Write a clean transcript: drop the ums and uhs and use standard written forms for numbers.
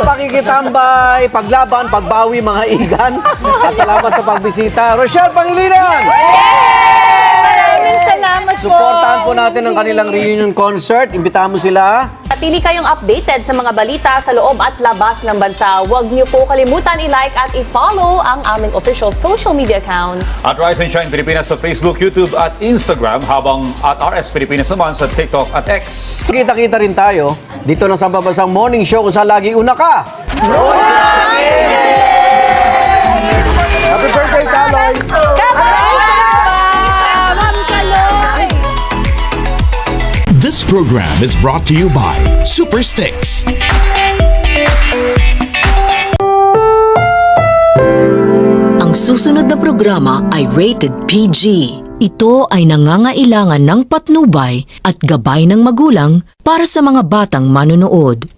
Pakikitambay, paglaban, pagbawi mga igan. At salamat sa pagbisita. Rochelle Pangilinan! Maraming salamat po. Supportahan po natin ang kanilang reunion concert. Imbitahan mo sila. Pili kayong updated sa mga balita sa loob at labas ng bansa. Huwag niyo po kalimutan i-like at i-follow ang aming official social media accounts. At Rise and Shine Pilipinas sa Facebook, YouTube at Instagram, habang at RS Pilipinas naman sa TikTok at X. Kita-kita rin tayo dito ng Sambabansang Morning Show kung saan lagi una ka. Happy birthday, Kaloy! This program is brought to you by Super Sticks. Ang susunod na programa ay rated PG. Ito ay nangangailangan ng patnubay at gabay ng magulang para sa mga batang manonood.